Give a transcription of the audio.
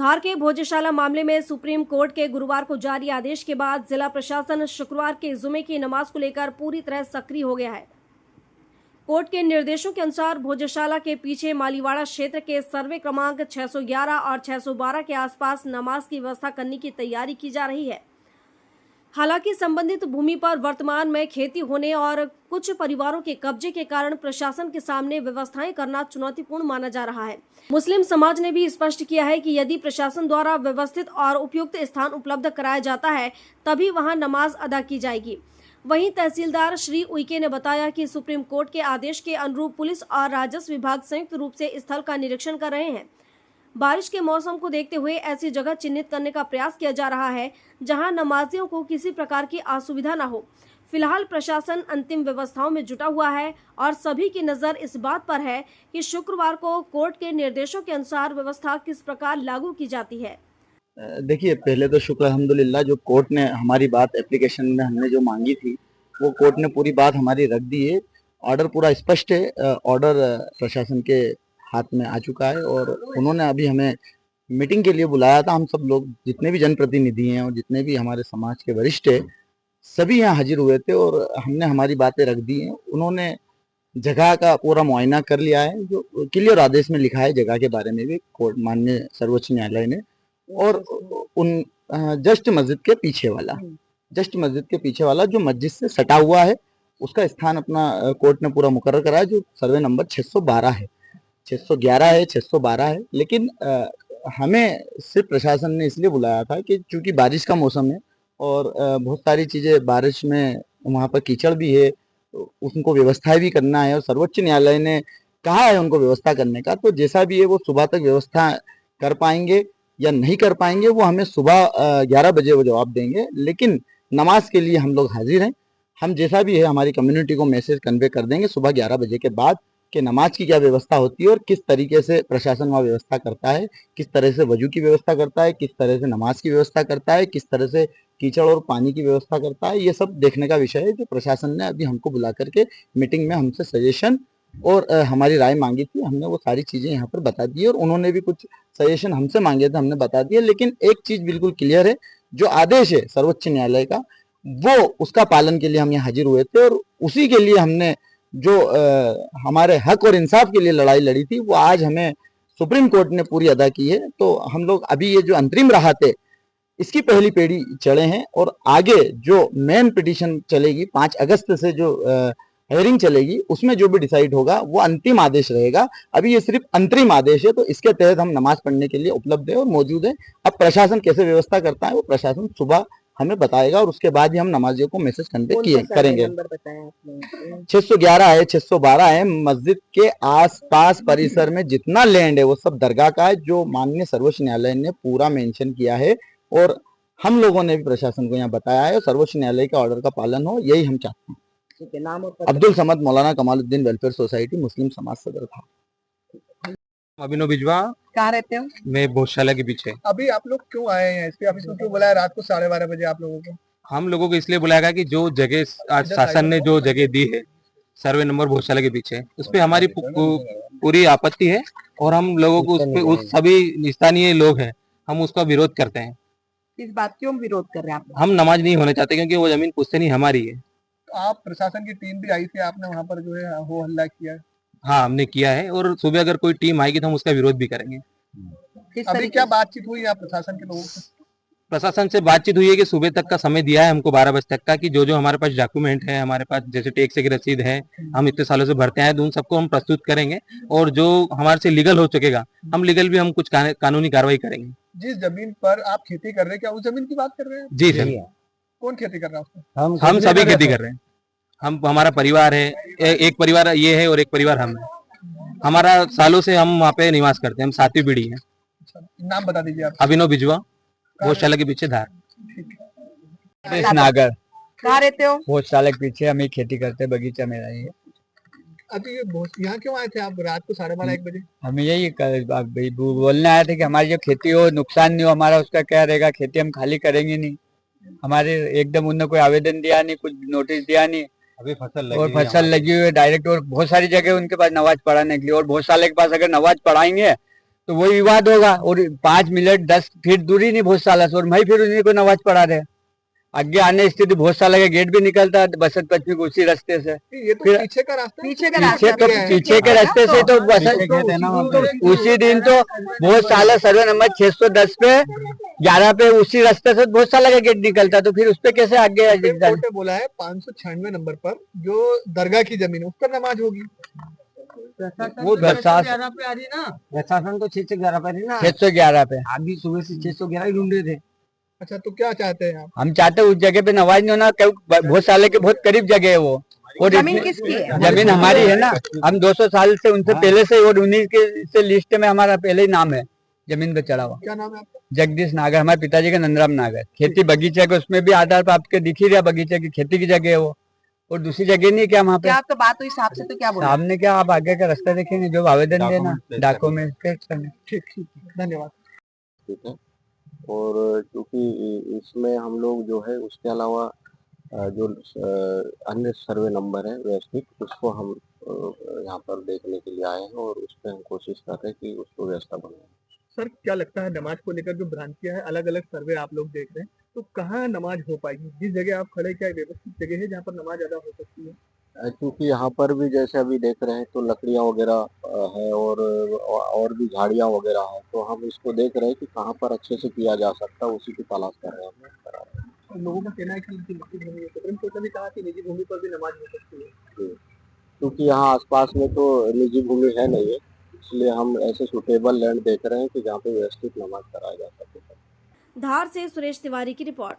धार के भोजशाला मामले में सुप्रीम कोर्ट के गुरुवार को जारी आदेश के बाद जिला प्रशासन शुक्रवार के जुमे की नमाज को लेकर पूरी तरह सक्रिय हो गया है। कोर्ट के निर्देशों के अनुसार भोजशाला के पीछे मालीवाड़ा क्षेत्र के सर्वे क्रमांक 611 और 612 के आसपास नमाज की व्यवस्था करने की तैयारी की जा रही है। हालांकि संबंधित भूमि पर वर्तमान में खेती होने और कुछ परिवारों के कब्जे के कारण प्रशासन के सामने व्यवस्थाएं करना चुनौतीपूर्ण माना जा रहा है। मुस्लिम समाज ने भी स्पष्ट किया है कि यदि प्रशासन द्वारा व्यवस्थित और उपयुक्त स्थान उपलब्ध कराया जाता है तभी वहां नमाज अदा की जाएगी। वहीं तहसीलदार श्री उइके ने बताया कि सुप्रीम कोर्ट के आदेश के अनुरूप पुलिस और राजस्व विभाग संयुक्त रूप से स्थल का निरीक्षण कर रहे हैं। बारिश के मौसम को देखते हुए ऐसी जगह चिन्हित करने का प्रयास किया जा रहा है जहां नमाजियों को किसी प्रकार की असुविधा न हो। फिलहाल प्रशासन अंतिम व्यवस्थाओं में जुटा हुआ है और सभी की नजर इस बात पर है कि शुक्रवार को कोर्ट के निर्देशों के अनुसार व्यवस्था किस प्रकार लागू की जाती है। देखिए, पहले तो शुक्र अल्हम्दुलिल्लाह जो कोर्ट ने हमारी बात एप्लीकेशन में हमने जो मांगी थी वो कोर्ट ने पूरी बात हमारी रख दी है। ऑर्डर पूरा स्पष्ट है। ऑर्डर प्रशासन के हाथ में आ चुका है और उन्होंने अभी हमें मीटिंग के लिए बुलाया था। हम सब लोग जितने भी जनप्रतिनिधि हैं और जितने भी हमारे समाज के वरिष्ठ हैं सभी यहाँ हाजिर हुए थे और हमने हमारी बातें रख दी हैं। उन्होंने जगह का पूरा मुआयना कर लिया है जो क्लियर आदेश में लिखा है जगह के बारे में भी कोर्ट माननीय सर्वोच्च न्यायालय ने। और उन जस्ट मस्जिद के पीछे वाला जो मस्जिद से सटा हुआ है उसका स्थान अपना कोर्ट ने पूरा मुकर्रर करा है जो सर्वे नंबर 612 है, 611 है, 612 है। लेकिन हमें सिर्फ प्रशासन ने इसलिए बुलाया था कि चूंकि बारिश का मौसम है और बहुत सारी चीजें बारिश में वहाँ पर कीचड़ भी है तो उनको व्यवस्था भी करना है और सर्वोच्च न्यायालय ने कहा है उनको व्यवस्था करने का। तो जैसा भी है वो सुबह तक व्यवस्था कर पाएंगे या नहीं कर पाएंगे वो हमें सुबह 11 बजे वो जवाब देंगे। लेकिन नमाज के लिए हम लोग हाजिर हैं। हम जैसा भी है हमारी कम्युनिटी को मैसेज कन्वे कर देंगे सुबह 11 बजे के बाद कि नमाज की क्या व्यवस्था होती है और किस तरीके से प्रशासन वहाँ व्यवस्था करता है, किस तरह से वजू की व्यवस्था करता है, किस तरह से नमाज की व्यवस्था करता है, किस तरह से कीचड़ और पानी की व्यवस्था करता है। ये सब देखने का विषय है जो प्रशासन ने अभी हमको बुला करके मीटिंग में हमसे सजेशन और हमारी राय मांगी थी। हमने वो सारी चीजें यहाँ पर बता दी और उन्होंने भी कुछ सजेशन हमसे मांगे थे, हमने बता दिए। लेकिन एक चीज बिल्कुल क्लियर है, जो आदेश है सर्वोच्च न्यायालय का वो उसका पालन के लिए हम यहाँ हाजिर हुए थे और उसी के लिए हमने जो हमारे हक और इंसाफ के लिए लड़ाई लड़ी थी वो आज हमें सुप्रीम कोर्ट ने पूरी अदा की है। तो हम लोग अभी ये जो अंतरिम राहत है इसकी पहली पेड़ी चढ़े हैं और आगे जो मेन पिटीशन चलेगी 5 अगस्त से जो हेयरिंग चलेगी उसमें जो भी डिसाइड होगा वो अंतिम आदेश रहेगा। अभी ये सिर्फ अंतरिम आदेश है तो इसके तहत हम नमाज पढ़ने के लिए उपलब्ध है और मौजूद है। अब प्रशासन कैसे व्यवस्था करता है वो प्रशासन सुबह हमें बताएगा और उसके बाद ही हम नमाजियों को मैसेज करेंगे। 611 है, 612 है। मस्जिद के आसपास परिसर में जितना लैंड है वो सब दरगाह का है जो माननीय सर्वोच्च न्यायालय ने पूरा मेंशन किया है और हम लोगों ने भी प्रशासन को यहाँ बताया है। सर्वोच्च न्यायालय के ऑर्डर का पालन हो यही हम चाहते हैं। नाम और अब्दुल समद मौलाना कमालुद्दीन वेलफेयर सोसाइटी मुस्लिम समाज सदर था। अभिनव बिजवा। कहाँ रहते हो? मैं भोजशाला के पीछे। अभी आप लोग क्यों आए हैं एसपी ऑफिस में, क्यों बुलाया रात को 12:30 बजे आप लोगों को? हम लोगों को इसलिए बुलाया गया कि जो जगह आज शासन ने जो जगह दी है सर्वे नंबर भोजशाला के पीछे उस पे हमारी पूरी आपत्ति है और हम लोगों को उस सभी स्थानीय लोग हैं हम उसका विरोध करते हैं। इस बात क्यों विरोध कर रहे हैं आप? हम नमाज नहीं होने चाहते क्योंकि वो जमीन पुश्तैनी हमारी है। तो आप प्रशासन की टीम भी आई थी, आपने वहाँ पर जो है हो हल्ला किया? हाँ हमने किया है और सुबह अगर कोई टीम आएगी तो हम उसका विरोध भी करेंगे। अभी क्या बातचीत हुई आप प्रशासन के लोगों से? प्रशासन से बातचीत हुई है कि सुबह तक का समय दिया है हमको 12 बजे तक का कि जो जो हमारे पास डॉक्यूमेंट है, हमारे पास जैसे टैक्स की रसीद है, हम इतने सालों से भरते हैं तो उन सबको हम प्रस्तुत करेंगे और जो हमारे से लीगल हो चुकेगा हम लीगल भी हम कुछ कानूनी कार्रवाई करेंगे। जिस जमीन पर आप खेती कर रहे हैं क्या उस जमीन की बात कर रहे हैं? जी सर। कौन खेती कर रहा है उसमें? हम सभी खेती कर रहे हैं। हम हमारा परिवार है, एक परिवार ये है और एक परिवार हम है। हमारा सालों से हम वहाँ पे निवास करते हैं, हम 7वीं पीढ़ी है। नाम बता दीजिए आप। अभिनव बिजवा, भोजशाला के पीछे धार। नागर। कहाँ रहते हो? भोजशाला के पीछे हम ही खेती करते हैं, बगीचा मेरा ही है। अभी यहाँ क्यों आए थे आप रात को 12:30-1 बजे? हम यही बोलने आए थे कि हमारी जो खेती हो नुकसान नहीं हो हमारा, उसका क्या रहेगा। खेती हम खाली करेंगे नहीं, हमारे एकदम उन्होंने कोई आवेदन दिया नहीं, कुछ नोटिस दिया नहीं। अभी फसल लगी हुई है डायरेक्ट और बहुत सारी जगह उनके पास नमाज पढ़ाने के लिए और भोजशाला के पास अगर नमाज पढ़ाएंगे तो वही विवाद होगा। और 5 मिनट 10 फीट दूरी नहीं भोजशाला से, और मैं फिर उन्हीं को नमाज पढ़ा रहे। आगे आने स्थिति भोजशाला का गेट भी निकलता है बसंत पंचमी को उसी रास्ते से। ये तो फिर पीछे का रास्ता है। पीछे का पीछे रास्ता तो है। पीछे के रास्ते से तो उसी दिन तो भोजशाला सर्वे नंबर 610 पे 11 पे उसी रास्ते से भोजशाला का गेट निकलता, तो फिर उस पे कैसे आगे सुप्रीम कोर्ट ने बोला है 596 नंबर पर जो दरगाह की जमीन है उस पर नमाज होगी। वो प्रशासन पे आ रही ना, प्रशासन तो 611 पे है ना, 611 पे। आप भी सुबह से 611 ही ढूंढ रहे थे। अच्छा, तो क्या चाहते हैं आप? हम चाहते हैं उस जगह पे नमाज नहीं होना, भोजशाला के बहुत करीब जगह है वो। और जमीन किसकी है? जमीन हमारी है ना, हम 200 साल से उनसे पहले से, और उन्हीं के से लिस्ट में हमारा पहले ही नाम है जमीन पे चढ़ा हुआ। क्या नाम है आपका? जगदीश नागर, हमारे पिताजी का नंदराम नागर। खेती बगीचे के उसमें भी आधार पर आपके दिख ही रहा, बगीचे की खेती की जगह है वो, और दूसरी जगह नहीं क्या वहाँ पे। क्या आपका बात हुई साहब से, तो क्या बोला? सामने क्या, आप आगे का रास्ता देखेंगे, जो आवेदन देना डॉक्यूमेंट करने। ठीक, धन्यवाद। ठीक है। और क्योंकि इसमें हम लोग जो है उसके अलावा जो अन्य सर्वे नंबर है व्यवस्थित, उसको हम यहाँ पर देखने के लिए आए हैं और उस पर हम कोशिश कर रहे हैं कि उसको व्यवस्था बनाए। सर, क्या लगता है नमाज को लेकर जो भ्रांतियां हैं, अलग अलग सर्वे आप लोग देख रहे हैं, तो कहाँ नमाज हो पाएगी? जिस जगह आप खड़े, क्या व्यवस्थित जगह है जहाँ पर नमाज अदा हो सकती है? क्योंकि यहाँ पर भी जैसे अभी देख रहे हैं तो लकड़ियाँ वगैरह है और भी झाड़ियाँ वगैरह है, तो हम इसको देख रहे हैं कि कहाँ पर अच्छे से किया जा सकता है, उसी की तलाश कर रहे हैं हम। और लोगों का कहना है कि निजी भूमि है। सुप्रीम कोर्ट ने भी कहा कि निजी भूमि पर भी नमाज हो सकती है। क्योंकि यहाँ आसपास में तो निजी भूमि है नहीं है, इसलिए हम ऐसे सुटेबल लैंड देख रहे हैं कि जहाँ पे व्यवस्थित नमाज कराया जा सके। धार से सुरेश तिवारी की रिपोर्ट।